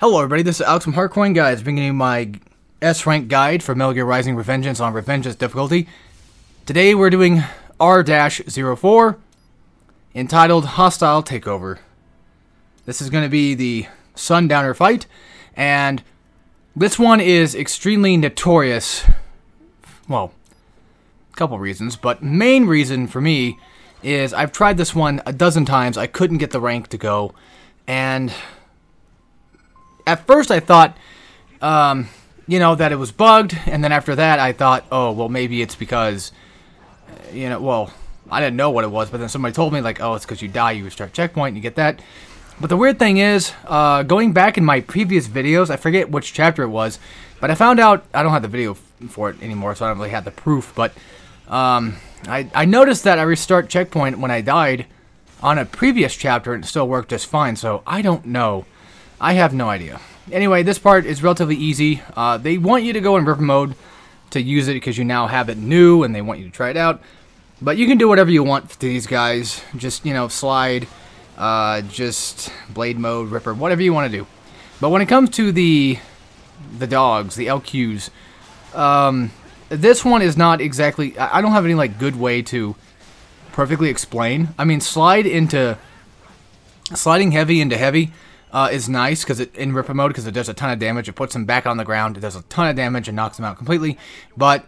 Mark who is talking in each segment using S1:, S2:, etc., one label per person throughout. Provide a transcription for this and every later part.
S1: Hello everybody, this is Alex from Hardcorian Guides, bringing you my S-Rank guide for Metal Gear Rising Revengeance on Revengeance difficulty. Today we're doing R-04, entitled Hostile Takeover. This is going to be the Sundowner fight, and this one is extremely notorious. Well, a couple reasons, but main reason for me is I've tried this one a dozen times. I couldn't get the rank to go, and at first I thought, that it was bugged, and then after that I thought, oh, well, maybe it's because, well, I didn't know what it was, but then somebody told me, like, oh, it's because you die, you restart checkpoint, and you get that. But the weird thing is, going back in my previous videos, I forget which chapter it was, but I found out, I don't have the video for it anymore, so I don't really have the proof, but I noticed that I restart checkpoint when I died on a previous chapter, and it still worked just fine, so I don't know. I have no idea. Anyway, this part is relatively easy. They want you to go in ripper mode to use it because you now have it new and they want you to try it out. But you can do whatever you want to these guys. Just, slide, just blade mode, ripper, whatever you want to do. But when it comes to the dogs, the LQs, this one is not exactly... I don't have any, good way to perfectly explain. I mean, sliding heavy into heavy is nice because in ripper mode, because it does a ton of damage. It puts them back on the ground. It does a ton of damage and knocks them out completely. But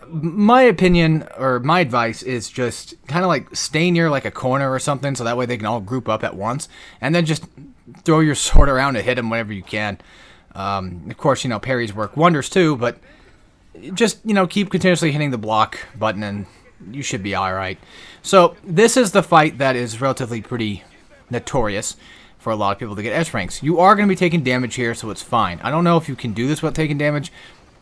S1: my opinion, or my advice, is just kind of stay near a corner or something, so that way they can all group up at once, and then just throw your sword around and hit them whenever you can. Of course, parries work wonders too, but just, keep continuously hitting the block button and you should be alright. So this is the fight that is relatively pretty notorious for a lot of people to get S ranks. You are going to be taking damage here, so it's fine. I don't know if you can do this without taking damage,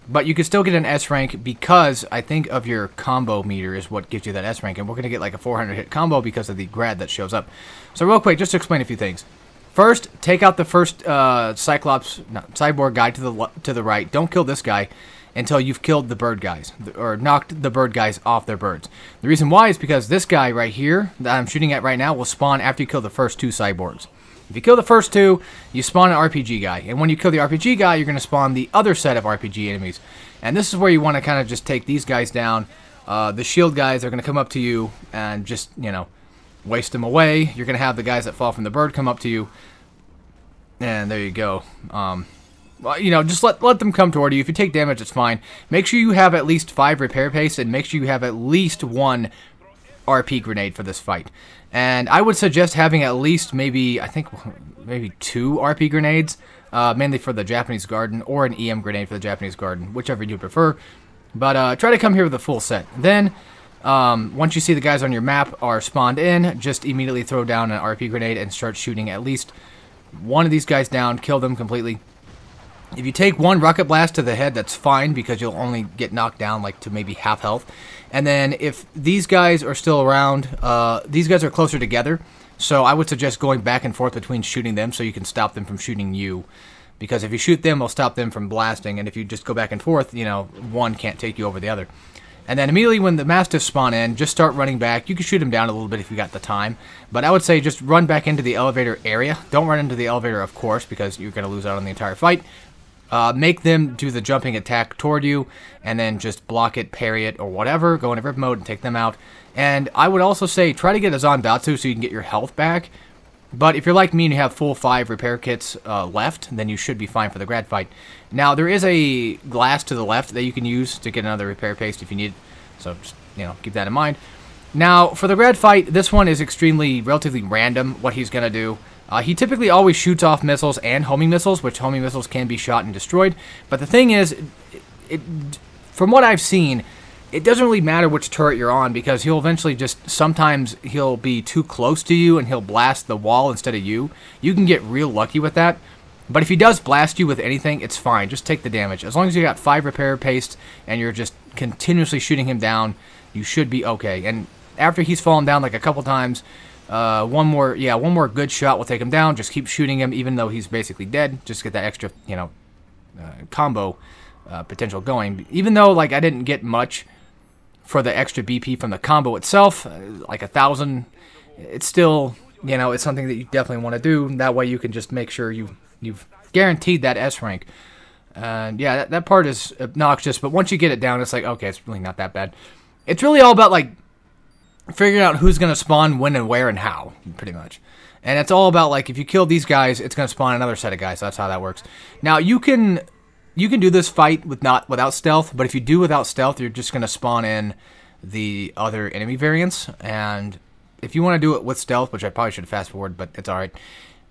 S1: but you can still get an S rank because I think of your combo meter is what gives you that S rank, and we're going to get a 400 hit combo because of the grad that shows up. So real quick, just to explain a few things. First, take out the first cyborg guy to the right. Don't kill this guy until you've killed the bird guys, or knocked the bird guys off their birds. The reason why is because this guy right here that I'm shooting at right now will spawn after you kill the first two cyborgs. If you kill the first two, you spawn an RPG guy. And when you kill the RPG guy, you're going to spawn the other set of RPG enemies. And this is where you want to kind of just take these guys down. The shield guys are going to come up to you and just, waste them away. You're going to have the guys that fall from the bird come up to you. And there you go. Well, just let them come toward you. If you take damage, it's fine. Make sure you have at least 5 repair paste, and make sure you have at least 1 RP grenade for this fight. And I would suggest having at least maybe 2 RP grenades, mainly for the Japanese Garden, or an EM grenade for the Japanese Garden, whichever you prefer. But try to come here with a full set. Then, once you see the guys on your map are spawned in, just immediately throw down an RP grenade and start shooting at least one of these guys down, kill them completely. If you take 1 rocket blast to the head, that's fine, because you'll only get knocked down to maybe half health. And then if these guys are still around, these guys are closer together, so I would suggest going back and forth between shooting them so you can stop them from shooting you. Because if you shoot them, it'll stop them from blasting, and if you just go back and forth, one can't take you over the other. And then immediately when the Mastiffs spawn in, just start running back. You can shoot them down a little bit if you got the time, but I would say just run back into the elevator area. Don't run into the elevator, of course, because you're going to lose out on the entire fight. Make them do the jumping attack toward you, and then just block it, parry it, or whatever. Go into rip mode and take them out. And I would also say try to get a Zandatsu so you can get your health back. But if you're like me and you have full 5 repair kits left, then you should be fine for the grad fight. Now, there is a glass to the left that you can use to get another repair paste if you need it. So just, keep that in mind. Now, for the grad fight, this one is relatively random what he's going to do. He typically always shoots off missiles and homing missiles, which homing missiles can be shot and destroyed. But the thing is, from what I've seen, it doesn't really matter which turret you're on, because he'll eventually sometimes he'll be too close to you and he'll blast the wall instead of you. You can get real lucky with that. But if he does blast you with anything, it's fine. Just take the damage. As long as you got 5 repair paste and you're just continuously shooting him down, you should be okay. And after he's fallen down a couple times, one more good shot will take him down. Just keep shooting him, even though he's basically dead. Just get that extra, combo potential going. Even though, I didn't get much for the extra BP from the combo itself, 1,000, it's still, it's something that you definitely want to do. That way you can just make sure you've guaranteed that S rank. And yeah, that part is obnoxious, but once you get it down, it's like, okay, it's really not that bad. It's really all about, like, figuring out who's going to spawn when and where and how, pretty much. And it's all about, like, if you kill these guys, it's going to spawn another set of guys. So that's how that works. Now, you can do this fight without stealth, but if you do without stealth, you're just going to spawn in the other enemy variants. And if you want to do it with stealth, which I probably should fast forward, but it's alright.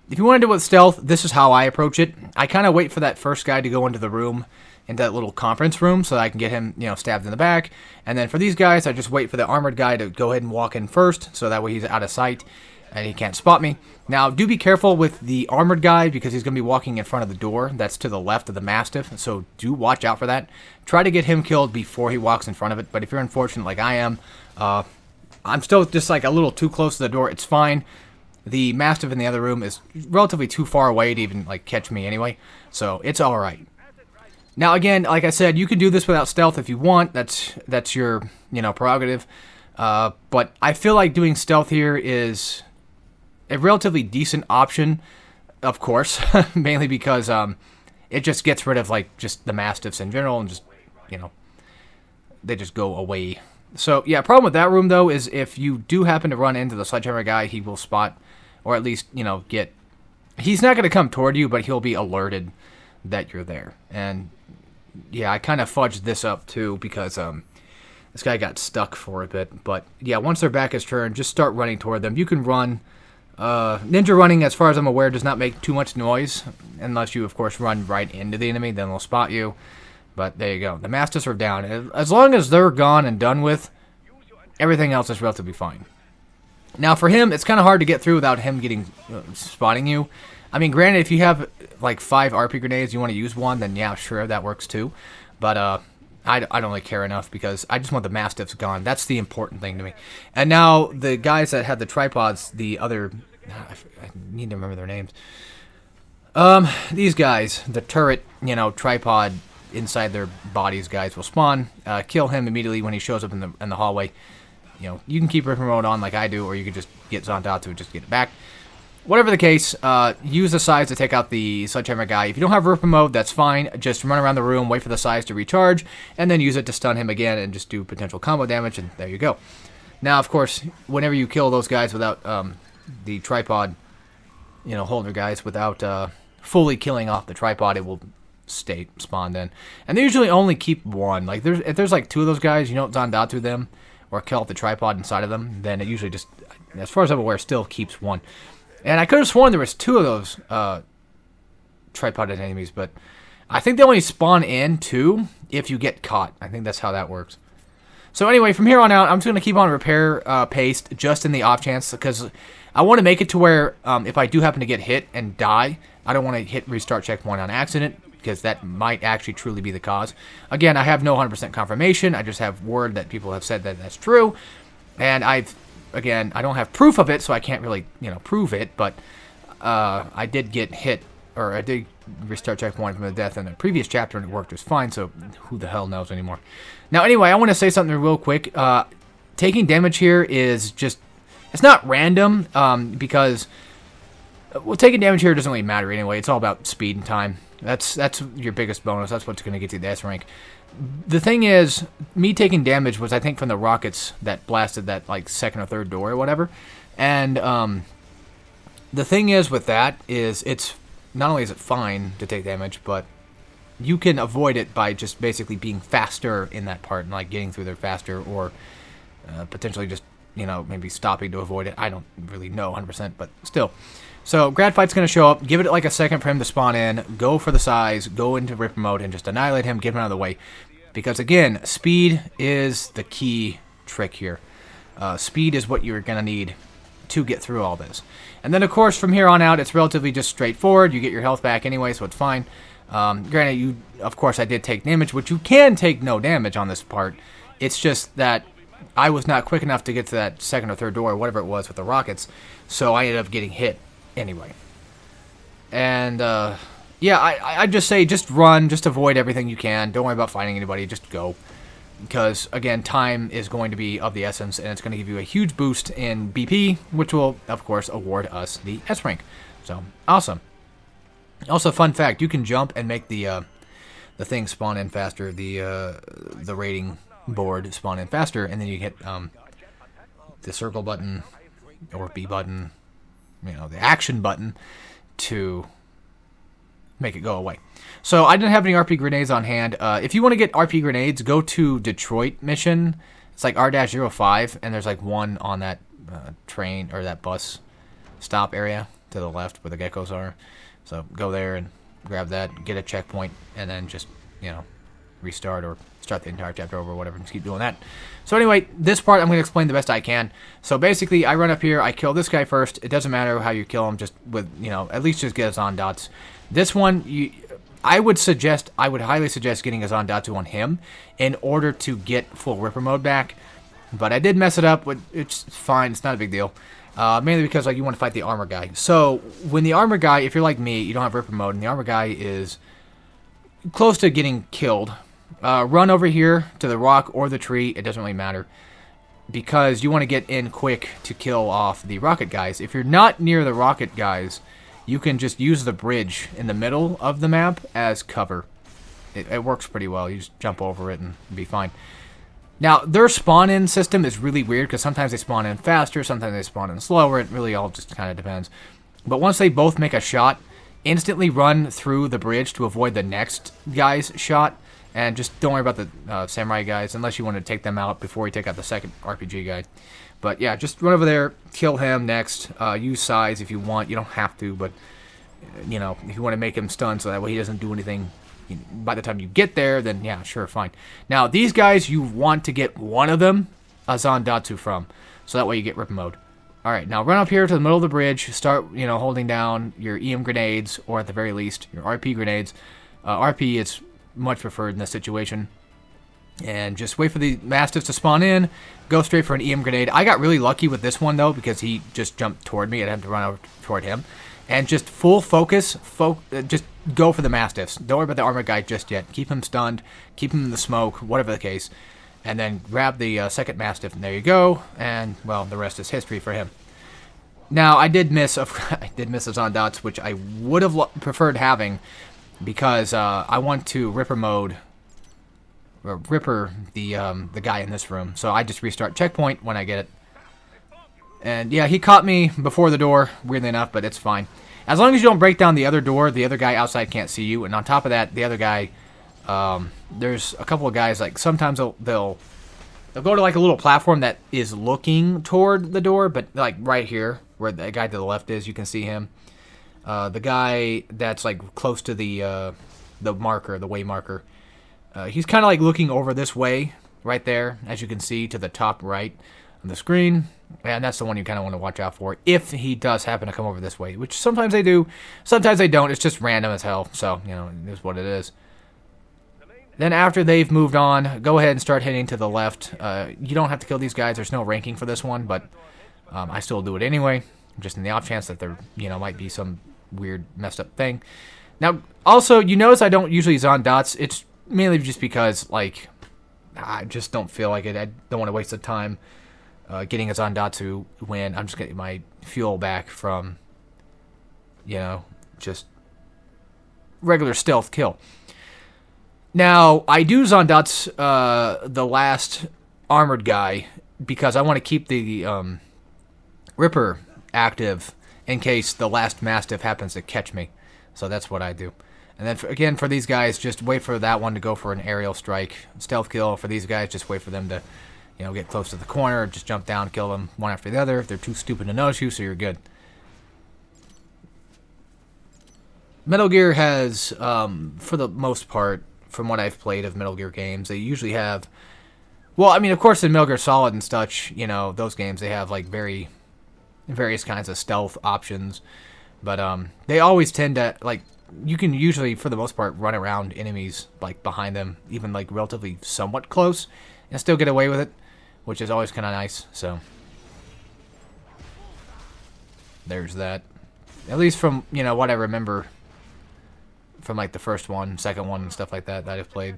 S1: If you want to do it with stealth, this is how I approach it. I kind of wait for that first guy to go into the room, into that little conference room, so that I can get him, stabbed in the back. And then for these guys, I just wait for the armored guy to go ahead and walk in first, so that way he's out of sight and he can't spot me. Now, do be careful with the armored guy, because he's going to be walking in front of the door that's to the left of the Mastiff, so do watch out for that. Try to get him killed before he walks in front of it, but if you're unfortunate like I am, I'm still just like a little too close to the door. It's fine. The Mastiff in the other room is relatively too far away to even like catch me anyway, so it's all right. Now again, like I said, you can do this without stealth if you want. That's your prerogative. But I feel like doing stealth here is a relatively decent option, of course, mainly because it just gets rid of like just the Mastiffs in general and just they just go away. So yeah, problem with that room though is if you do happen to run into the sledgehammer guy, he will spot, or at least get. He's not going to come toward you, but he'll be alerted that you're there. And yeah, I kind of fudged this up too because this guy got stuck for a bit. But yeah, once their back is turned, just start running toward them. You can run. Ninja running, as far as I'm aware, does not make too much noise unless you, of course, run right into the enemy. Then they'll spot you. But there you go. The Mastiffs are down. As long as they're gone and done with, everything else is relatively fine. Now, for him, it's kind of hard to get through without him spotting you. I mean, granted, if you have like 5 RP grenades, you want to use one, then yeah, sure, that works too. But I don't really care enough because I just want the Mastiffs gone. That's the important thing to me. And now the guys that had the tripods, the other, I need to remember their names. These guys, the turret, tripod inside their bodies guys will spawn. Kill him immediately when he shows up in the hallway. You can keep rip mode on like I do, or you can just get Zontatsu and just get it back. Whatever the case, use the size to take out the sledgehammer guy. If you don't have rip mode, that's fine. Just run around the room, wait for the size to recharge, and then use it to stun him again and just do potential combo damage, and there you go. Now, of course, whenever you kill those guys without the tripod, holder guys, without fully killing off the tripod, it will stay spawned in. And they usually only keep one. Like, if there's like 2 of those guys, you don't Zandatsu them or kill off the tripod inside of them, then it usually just, as far as I'm aware, still keeps one. And I could have sworn there was 2 of those tripoded enemies, but I think they only spawn in 2 if you get caught. I think that's how that works. So anyway, from here on out, I'm just going to keep on repair paste just in the off chance, because I want to make it to where if I do happen to get hit and die, I don't want to hit restart checkpoint on accident, because that might actually truly be the cause. Again, I have no 100% confirmation. I just have word that people have said that that's true. And again, I don't have proof of it, so I can't really, prove it. But I did get hit, or I did restart checkpoint from the death in the previous chapter, and it worked just fine. So who the hell knows anymore? Now, anyway, I want to say something real quick. Taking damage here is just, it's not random, because, well, taking damage here doesn't really matter anyway. It's all about speed and time. That's your biggest bonus. That's what's going to get you the S rank. The thing is, me taking damage was, I think, from the rockets that blasted that, like, 2nd or 3rd door or whatever. And the thing is with that is, it's not only is it fine to take damage, but you can avoid it by just basically being faster in that part and, like, getting through there faster, or potentially just, maybe stopping to avoid it. I don't really know 100%, but still. So, Grad Fight's going to show up, give it like a second for him to spawn in, go for the size, go into Ripper mode, and just annihilate him, get him out of the way. Because, again, speed is the key trick here. Speed is what you're going to need to get through all this. And then, of course, from here on out, it's relatively just straightforward. You get your health back anyway, so it's fine. Granted, of course, I did take damage, which you can take no damage on this part. It's just that I was not quick enough to get to that 2nd or 3rd door, or whatever it was with the rockets, so I ended up getting hit anyway. And yeah, I just say just run, just avoid everything you can. Don't worry about fighting anybody, just go. Because, again, time is going to be of the essence, and it's going to give you a huge boost in BP, which will, of course, award us the S rank. So, awesome. Also, fun fact: you can jump and make the thing spawn in faster. The rating board spawn in faster, and then you hit the circle button or B button, you know, the action button to make it go away. So I didn't have any RP grenades on hand. If you want to get RP grenades, go to Detroit mission. It's like R-05, and there's like one on that train or that bus stop area to the left where the geckos are. So go there and grab that, get a checkpoint, and then just, you know, restart or start the entire chapter over or whatever, and just keep doing that. So anyway, this part I'm going to explain the best I can. So basically, I run up here, I kill this guy first. It doesn't matter how you kill him, just with, you know, at least just get his on dots. This one, I would highly suggest getting his on Datsu on him in order to get full Ripper mode back. But I did mess it up, but it's fine, it's not a big deal. Mainly because like you want to fight the armor guy. So when the armor guy, if you're like me, you don't have Ripper mode, and the armor guy is close to getting killed, run over here to the rock or the tree, it doesn't really matter. Because you want to get in quick to kill off the rocket guys. If you're not near the rocket guys, you can just use the bridge in the middle of the map as cover. It works pretty well. You just jump over it and be fine. Now, their spawn-in system is really weird because sometimes they spawn in faster, sometimes they spawn in slower. It really all just kind of depends. But once they both make a shot, instantly run through the bridge to avoid the next guy's shot. And just don't worry about the samurai guys unless you want to take them out before you take out the second RPG guy. But yeah, just run over there, kill him next. Use size if you want. You don't have to, but you know, if you want to make him stunned so that way he doesn't do anything by the time you get there, then yeah, sure, fine. Now, these guys, you want to get one of them a Zandatsu from, so that way you get Ripper mode. Alright, now run up here to the middle of the bridge, start, you know, holding down your EM grenades, or at the very least, your RP grenades. RP is much preferred in this situation. And just wait for the Mastiffs to spawn in. Go straight for an EM grenade. I got really lucky with this one, though, because he just jumped toward me. I had to run over toward him. And just full focus. Just go for the Mastiffs. Don't worry about the armor guy just yet. Keep him stunned. Keep him in the smoke, whatever the case. And then grab the second Mastiff, and there you go. And, well, the rest is history for him. Now, I did miss the Zondots, which I would have preferred having, because I want to Ripper mode... or Ripper the guy in this room. So I just restart checkpoint when I get it. And yeah, he caught me before the door, weirdly enough, but it's fine. As long as you don't break down the other door, the other guy outside can't see you. And on top of that, the other guy, there's a couple of guys, like sometimes they'll go to like a little platform that is looking toward the door, but like right here, where the guy to the left is, you can see him. The guy that's like close to the marker, the way marker, he's kind of like looking over this way, right there, as you can see, to the top right on the screen. And that's the one you kind of want to watch out for, if he does happen to come over this way, which sometimes they do, sometimes they don't. It's just random as hell, so, you know, it is what it is. Then after they've moved on, go ahead and start heading to the left. You don't have to kill these guys. There's no ranking for this one, but I still do it anyway, just in the off chance that there, you know, might be some weird, messed up thing. Now, also, you notice I don't usually zon dots. It's mainly just because, like, I just don't feel like it. I don't want to waste the time getting a Zandatsu when I'm just getting my fuel back from, you know, just regular stealth kill. Now, I do Zandats the last armored guy because I want to keep the Ripper active in case the last Mastiff happens to catch me. So that's what I do. And then, again, for these guys, just wait for that one to go for an aerial strike. Stealth kill. For these guys, just wait for them to, you know, get close to the corner. Just jump down, kill them one after the other. If they're too stupid to notice you, so you're good. Metal Gear has, for the most part, from what I've played of Metal Gear games, they usually have... Well, I mean, of course, in Metal Gear Solid and such, you know, those games, they have, like, various kinds of stealth options. But they always tend to, like... You can usually, for the most part, run around enemies, like, behind them, even, like, relatively somewhat close, and still get away with it, which is always kind of nice, so. There's that. At least from, you know, what I remember from, like, the first one, second one, and stuff like that I've played.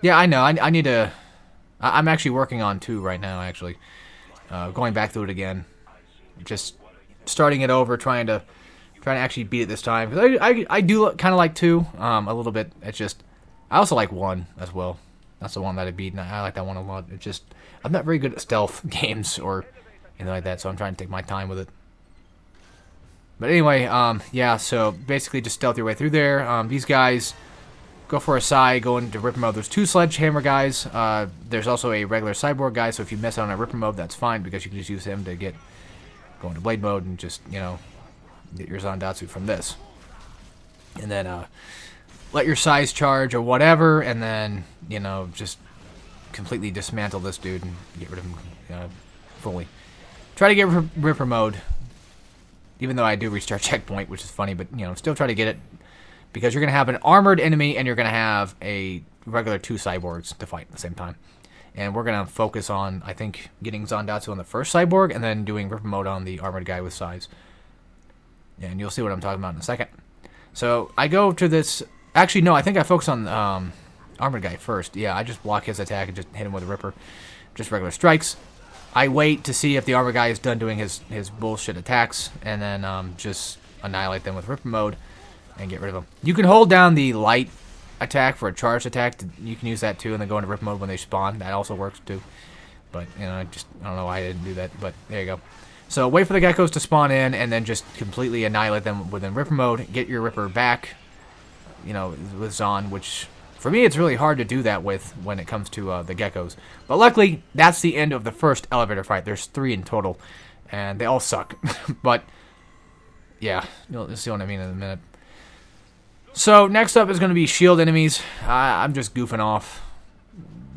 S1: Yeah, I know, I need to... I'm actually working on 2 right now, actually. Going back through it again. Just starting it over, trying to Trying to actually beat it this time. Because I do kind of like 2 a little bit. It's just, I also like 1 as well. That's the one that I beat, and I like that one a lot. It's just, I'm not very good at stealth games or anything like that, so I'm trying to take my time with it. But anyway, yeah, so basically just stealth your way through there. These guys go for a side, go into Ripper mode. There's 2 sledgehammer guys. There's also a regular cyborg guy, so if you miss out on a Ripper mode, that's fine, because you can just use him to go into blade mode and just, you know, get your Zandatsu from this. And then let your size charge or whatever, and then, you know, just completely dismantle this dude and get rid of him fully. Try to get Ripper mode. Even though I do restart checkpoint, which is funny, but, you know, still try to get it. Because you're going to have an armored enemy, and you're going to have a regular 2 cyborgs to fight at the same time. And we're going to focus on, I think, getting Zandatsu on the first cyborg, and then doing Ripper mode on the armored guy with size. And you'll see what I'm talking about in a second. So, I go to this... Actually, no, I think I focus on armored guy first. Yeah, I just block his attack and just hit him with a Ripper. Just regular strikes. I wait to see if the armor guy is done doing his bullshit attacks, and then just annihilate them with Ripper mode and get rid of them. You can hold down the light attack for a charged attack. You can use that too, and then go into Ripper mode when they spawn. That also works too. But, you know, I don't know why I didn't do that, but there you go. So wait for the geckos to spawn in, and then just completely annihilate them within Ripper mode. Get your Ripper back, you know, with Zon, which... For me, it's really hard to do that with when it comes to the geckos. But luckily, that's the end of the first elevator fight. There's 3 in total, and they all suck. But, yeah, you'll see what I mean in a minute. So, next up is going to be shield enemies. I'm just goofing off.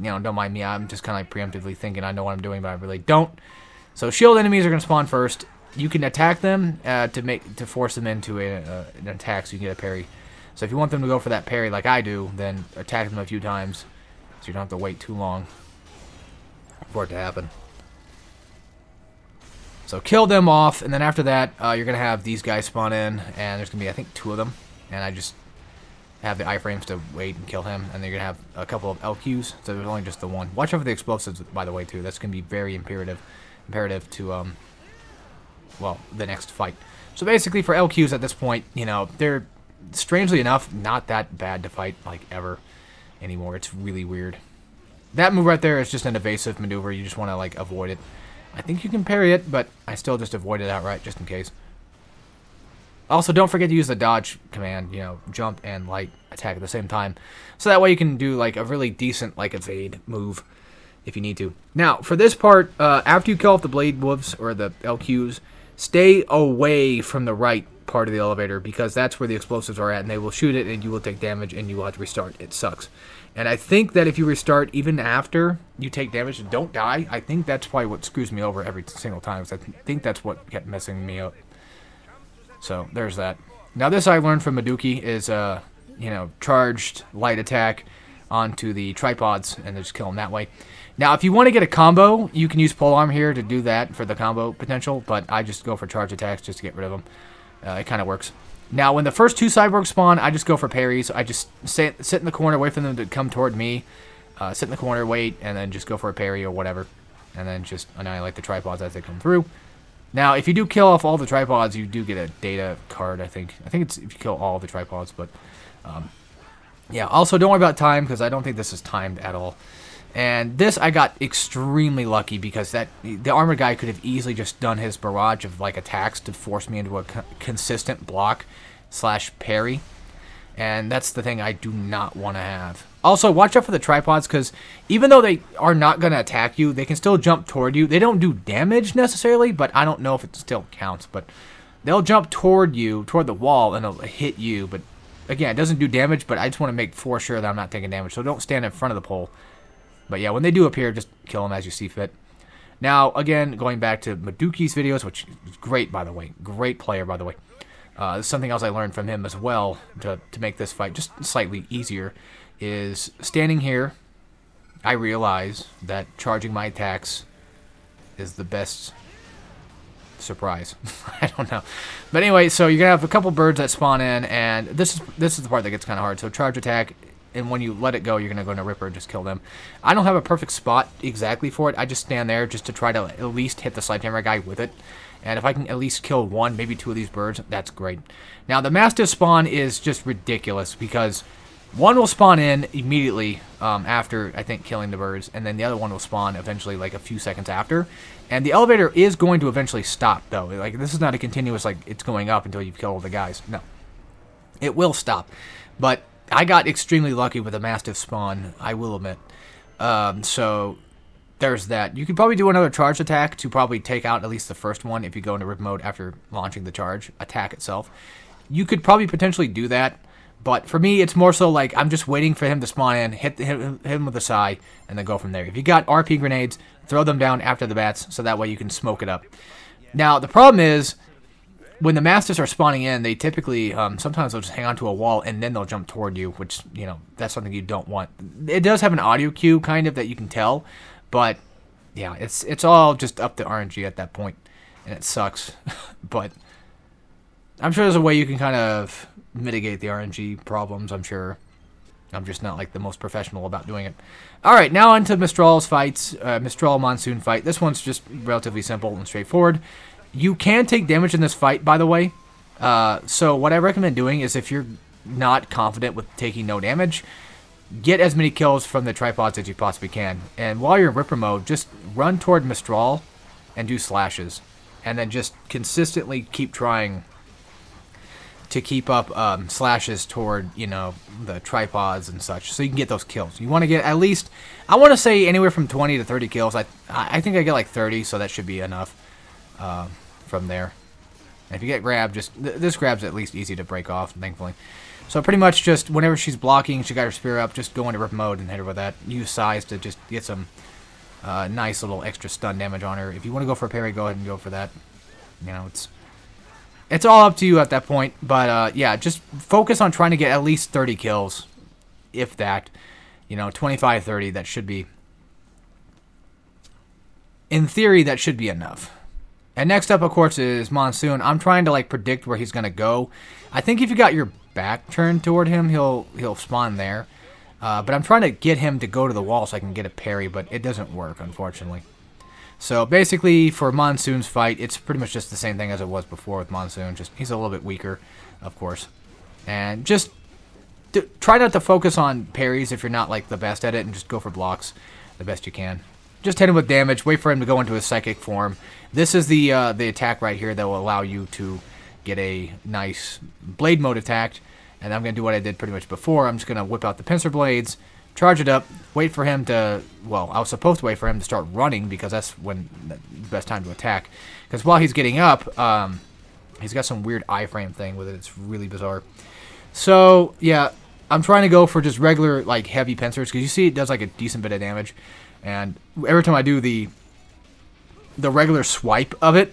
S1: You know, don't mind me. I'm just kind of like preemptively thinking I know what I'm doing, but I really don't. So, shield enemies are going to spawn first. You can attack them to force them into an attack so you can get a parry. So if you want them to go for that parry like I do, then attack them a few times so you don't have to wait too long for it to happen. So kill them off, and then after that, you're going to have these guys spawn in, and there's going to be, I think, 2 of them. And I just have the iframes to wait and kill him, and then you're going to have a couple of LQs, so there's only just the 1. Watch out for the explosives, by the way, too. That's going to be very imperative to, well, the next fight. So basically, for LQs at this point, you know, they're... strangely enough, not that bad to fight, like, ever anymore. It's really weird. That move right there is just an evasive maneuver. You just want to, like, avoid it. I think you can parry it, but I still just avoid it outright, just in case. Also, don't forget to use the dodge command, you know, jump and light attack at the same time. So that way you can do, like, a really decent, like, evade move if you need to. Now, for this part, after you kill off the blade wolves, or the LQs, stay away from the right part of the elevator, because that's where the explosives are at, and they will shoot it, and you will take damage, and you will have to restart. It sucks. And I think that if you restart even after you take damage and don't die, I think that's probably what screws me over every single time. I think that's what kept messing me up. So there's that. Now this I learned from Maduki is, you know, charged light attack onto the tripods, and just kill them that way. Now, if you want to get a combo, you can use polearm here to do that for the combo potential, but I just go for charge attacks just to get rid of them. It kind of works. Now, when the first 2 cyborgs spawn, I just go for parries. I just sit in the corner, wait for them to come toward me, sit in the corner, wait, and then just go for a parry or whatever, and then just annihilate the tripods as they come through. Now, if you do kill off all the tripods, you do get a data card, I think. I think it's if you kill all the tripods, but yeah. Also, don't worry about time, because I don't think this is timed at all. And this, I got extremely lucky, because the armored guy could have easily just done his barrage of, like, attacks to force me into a consistent block / parry. And that's the thing I do not want to have. Also, watch out for the tripods, because even though they are not going to attack you, they can still jump toward you. They don't do damage necessarily, but I don't know if it still counts. But they'll jump toward you, toward the wall, and it'll hit you. But again, it doesn't do damage, but I just want to make for sure that I'm not taking damage. So don't stand in front of the pole. But yeah, when they do appear, just kill them as you see fit. Now, again, going back to Maduki's videos, which is great, by the way. Great player, by the way. This is something else I learned from him as well to make this fight just slightly easier, is standing here, I realize that charging my attacks is the best surprise. I don't know. But anyway, so you're going to have a couple birds that spawn in, and this is the part that gets kind of hard. So charge attack, and when you let it go, you're going to go into Ripper and just kill them. I don't have a perfect spot exactly for it. I just stand there just to try to at least hit the Sledgehammer guy with it. And if I can at least kill one, maybe two of these birds, that's great. Now, the Mastiff spawn is just ridiculous because one will spawn in immediately after, I think, killing the birds, and then the other one will spawn eventually, like, a few seconds after. And the elevator is going to eventually stop, though. Like, this is not a continuous, like, it's going up until you've killed all the guys. No. It will stop. But I got extremely lucky with the Mastiff spawn, I will admit. So there's that. You could probably do another charge attack to probably take out at least the first one if you go into rip mode after launching the charge attack itself. You could probably potentially do that, but for me, it's more so like I'm just waiting for him to spawn in, hit him with a Psy, and then go from there. If you got RP grenades, throw them down after the bats, so that way you can smoke it up. Now, the problem is, when the Mastiffs are spawning in, they typically, sometimes they'll just hang onto a wall, and then they'll jump toward you, which, you know, that's something you don't want. It does have an audio cue, kind of, that you can tell, but, yeah, it's all just up to RNG at that point, and it sucks. But I'm sure there's a way you can kind of mitigate the RNG problems, I'm sure. I'm just not, like, the most professional about doing it. Alright, now on to Mistral's fights, Mistral Monsoon fight. This one's just relatively simple and straightforward. You can take damage in this fight, by the way. So what I recommend doing is if you're not confident with taking no damage, get as many kills from the tripods as you possibly can. And while you're in Ripper mode, just run toward Mistral and do slashes. And then just consistently keep trying to keep up slashes toward, you know, the tripods and such, so you can get those kills. You want to get at least, I want to say anywhere from 20 to 30 kills. I think I get like 30, so that should be enough from there. And if you get grabbed, just this grab's at least easy to break off, thankfully. So pretty much just whenever she's blocking, she got her spear up, just go into rip mode and hit her with that. Use size to just get some nice little extra stun damage on her. If you want to go for a parry, go ahead and go for that. You know, it's all up to you at that point, but yeah, just focus on trying to get at least 30 kills, if that. You know, 25, 30, that should be, in theory, that should be enough. And next up, of course, is Monsoon. I'm trying to, like, predict where he's going to go. I think if you got your back turned toward him, he'll spawn there. But I'm trying to get him to go to the wall so I can get a parry, but it doesn't work, unfortunately. So basically, for Monsoon's fight, it's pretty much just the same thing as it was before with Monsoon. Just he's a little bit weaker, of course. And just try not to focus on parries if you're not like the best at it, and just go for blocks the best you can. Just hit him with damage. Wait for him to go into his psychic form. This is the attack right here that will allow you to get a nice blade mode attack. And I'm going to do what I did pretty much before. I'm just going to whip out the pincer blades, charge it up, wait for him to, well, I was supposed to wait for him to start running because that's when the best time to attack. Because while he's getting up, he's got some weird iframe thing with it. It's really bizarre. So, yeah, I'm trying to go for just regular, like, heavy pincers because you see it does, like, a decent bit of damage. And every time I do the regular swipe of it,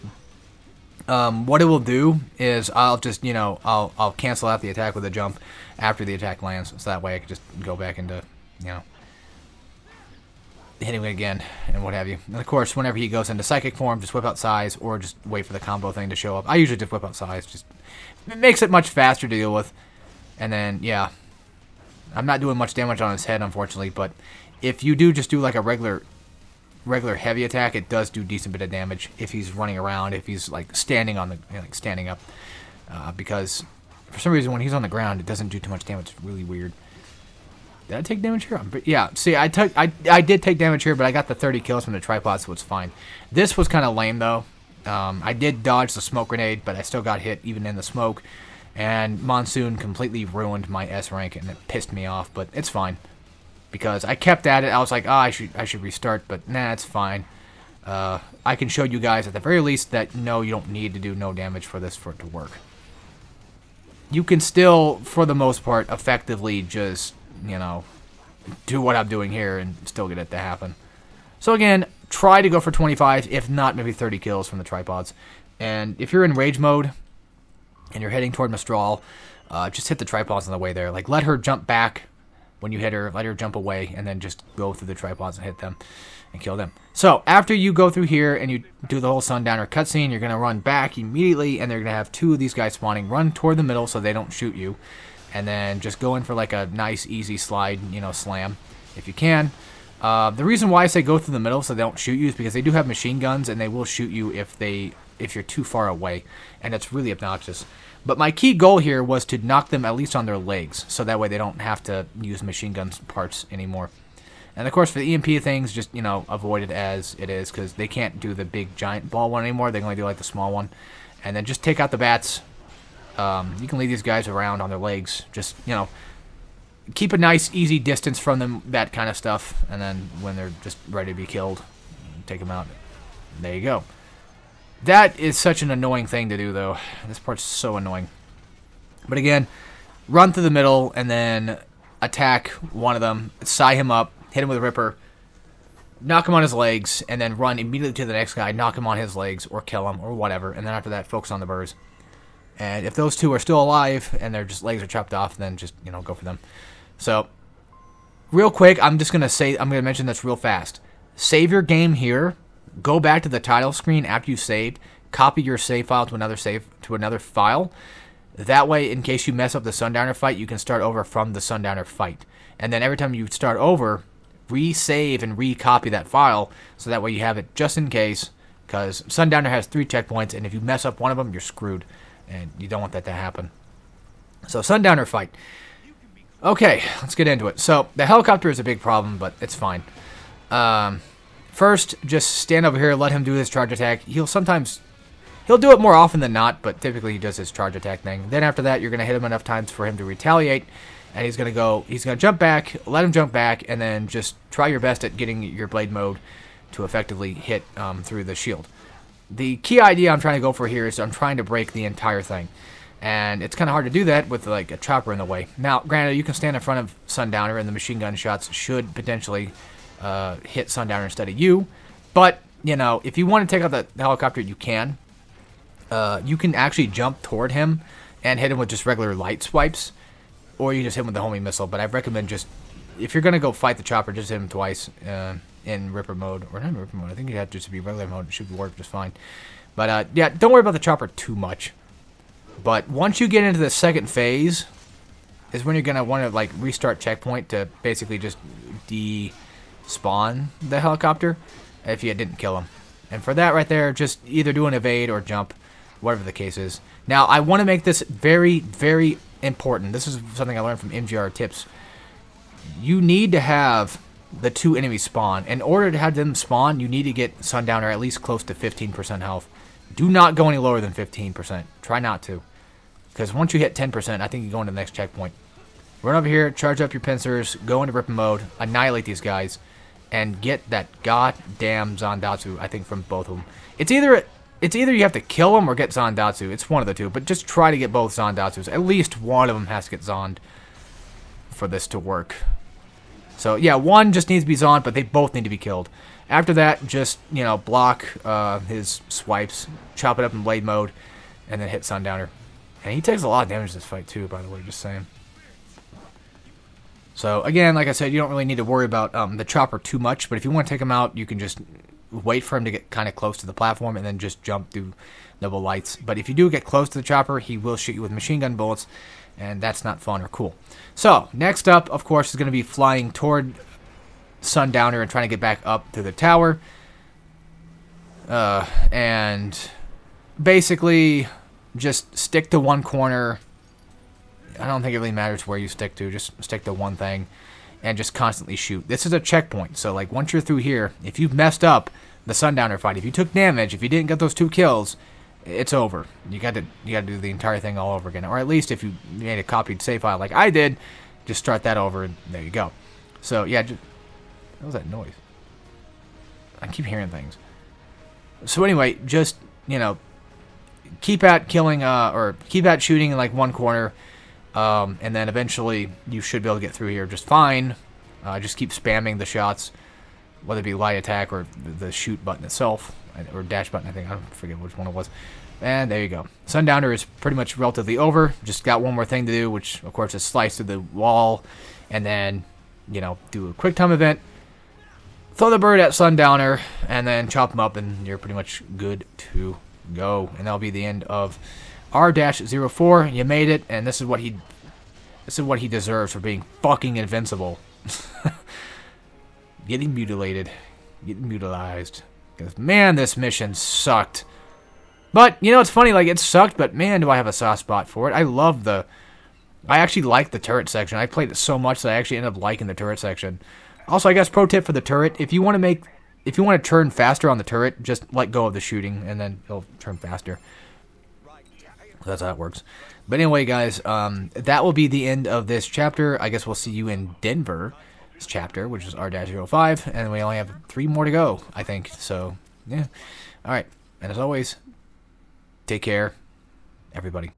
S1: what it will do is I'll just, you know, I'll cancel out the attack with a jump after the attack lands. So that way I can just go back into, you know, hitting it again and what have you. And of course, whenever he goes into psychic form, just whip out size or just wait for the combo thing to show up. I usually just whip out size. Just it makes it much faster to deal with. And then, yeah, I'm not doing much damage on his head, unfortunately, but if you do just do like a regular heavy attack, it does do decent bit of damage if he's running around, if he's like standing on the, like standing up, because for some reason when he's on the ground it doesn't do too much damage. It's really weird. Did I take damage here? Yeah, see, I did take damage here, but I got the 30 kills from the tripod, so it's fine. This was kind of lame though. I did dodge the smoke grenade, but I still got hit even in the smoke, and Monsoon completely ruined my S rank and it pissed me off, but it's fine. Because I kept at it, I was like, oh, I should restart, but nah, it's fine. I can show you guys at the very least that no, you don't need to do no damage for this for it to work. You can still, for the most part, effectively just, you know, do what I'm doing here and still get it to happen. So again, try to go for 25, if not maybe 30 kills from the tripods. And if you're in rage mode and you're heading toward Mistral, just hit the tripods on the way there. Like, let her jump back. When you hit her, let her jump away, and then just go through the tripods and hit them and kill them. So, after you go through here and you do the whole Sundowner cutscene, you're going to run back immediately, and they're going to have two of these guys spawning. Run toward the middle so they don't shoot you. and then just go in for like a nice, easy slide, you know, slam, if you can. The reason why I say go through the middle so they don't shoot you is because they do have machine guns, and they will shoot you if you're too far away, and it's really obnoxious. But my key goal here was to knock them at least on their legs, so that way they don't have to use machine gun parts anymore. And of course, for the EMP things, just, you know, avoid it as it is, because they can't do the big giant ball one anymore. They can only do like the small one. And then just take out the bats. You can leave these guys around on their legs. Just, you know, keep a nice, easy distance from them, that kind of stuff. And then when they're just ready to be killed, take them out. There you go. That is such an annoying thing to do, though. This part's so annoying. But again, run through the middle and then attack one of them, sigh him up, hit him with a Ripper, knock him on his legs, and then run immediately to the next guy, knock him on his legs, or kill him, or whatever. And then after that, focus on the birds. And if those two are still alive and their just legs are chopped off, then just, you know, go for them. So, real quick, I'm going to mention this real fast. Save your game here. Go back to the title screen after you saved. Copy your save file to another file. That way, in case you mess up the Sundowner fight, you can start over from the Sundowner fight. And then every time you start over, resave and recopy that file, so that way you have it just in case, because Sundowner has 3 checkpoints, and if you mess up one of them, you're screwed, and you don't want that to happen. So, Sundowner fight. Okay, let's get into it. So, the helicopter is a big problem, but it's fine. First, just stand over here, let him do his charge attack. He'll do it more often than not, but typically he does his charge attack thing. Then after that, you're going to hit him enough times for him to retaliate, and he's going to jump back, let him jump back, and then just try your best at getting your blade mode to effectively hit through the shield. The key idea I'm trying to go for here is I'm trying to break the entire thing. And it's kind of hard to do that with like a chopper in the way. Now, granted, you can stand in front of Sundowner, and the machine gun shots should potentially hit Sundowner instead of you. But, you know, if you want to take out the helicopter, you can. You can actually jump toward him and hit him with just regular light swipes. Or you just hit him with the homing missile. But I recommend just, if you're going to go fight the chopper, just hit him twice in Ripper mode. Or not in Ripper mode. I think you have to just be regular mode. It should work just fine. But, yeah, don't worry about the chopper too much. But once you get into the second phase is when you're going to want to, like, restart checkpoint to basically just despawn the helicopter if you didn't kill him. And for that right there, just either do an evade or jump, whatever the case is. Now, I want to make this very, very important. This is something I learned from MGR Tips. You need to have the 2 enemies spawn. In order to have them spawn, you need to get Sundowner at least close to 15% health. Do not go any lower than 15%. Try not to. Because once you hit 10%, I think you go into the next checkpoint. Run over here, charge up your pincers, go into Ripper mode, annihilate these guys, and get that goddamn Zandatsu, I think, from both of them. It's either you have to kill them or get Zandatsu. It's one of the two, but just try to get both Zandatsus. At least one of them has to get Zond for this to work. So, yeah, one just needs to be Zond, but they both need to be killed. After that, just, you know, block his swipes, chop it up in blade mode, and then hit Sundowner. And he takes a lot of damage this fight, too, by the way, just saying. So, again, like I said, you don't really need to worry about the chopper too much, but if you want to take him out, you can just wait for him to get kind of close to the platform and then just jump through double lights. But if you do get close to the chopper, he will shoot you with machine gun bullets, and that's not fun or cool. So, next up, of course, is going to be flying toward Sundowner and trying to get back up to the tower. And basically just stick to one corner. I don't think it really matters where you stick to. Just stick to one thing and just constantly shoot. This is a checkpoint. So, like, once you're through here, if you've messed up the Sundowner fight, if you took damage, if you didn't get those 2 kills, it's over. You got to do the entire thing all over again. Or at least if you made a copied save file like I did, just start that over and there you go. So, yeah, what was that noise? I keep hearing things. So anyway, just, you know, keep at killing, or keep at shooting in like one corner, and then eventually you should be able to get through here just fine. Just keep spamming the shots, whether it be light attack or the shoot button itself, or dash button, I think. I don't forget which one it was. And there you go. Sundowner is pretty much relatively over. Just got one more thing to do, which, of course, is slice through the wall, and then, you know, do a quick time event, throw the bird at Sundowner, and then chop him up, and you're pretty much good to go. And that'll be the end of R-04. You made it, and this is This is what he deserves for being fucking invincible. Getting mutilated. Getting mutilized. Because, man, this mission sucked. But, you know, it's funny, like, it sucked, but, man, do I have a soft spot for it. I actually like the turret section. I played it so much that I actually ended up liking the turret section. Also, I guess, pro tip for the turret, if you want to turn faster on the turret, just let go of the shooting, and then it'll turn faster. That's how it works. But anyway, guys, that will be the end of this chapter. I guess we'll see you in Denver's chapter, which is R-05, and we only have 3 more to go, I think. So, yeah. All right. And as always, take care, everybody.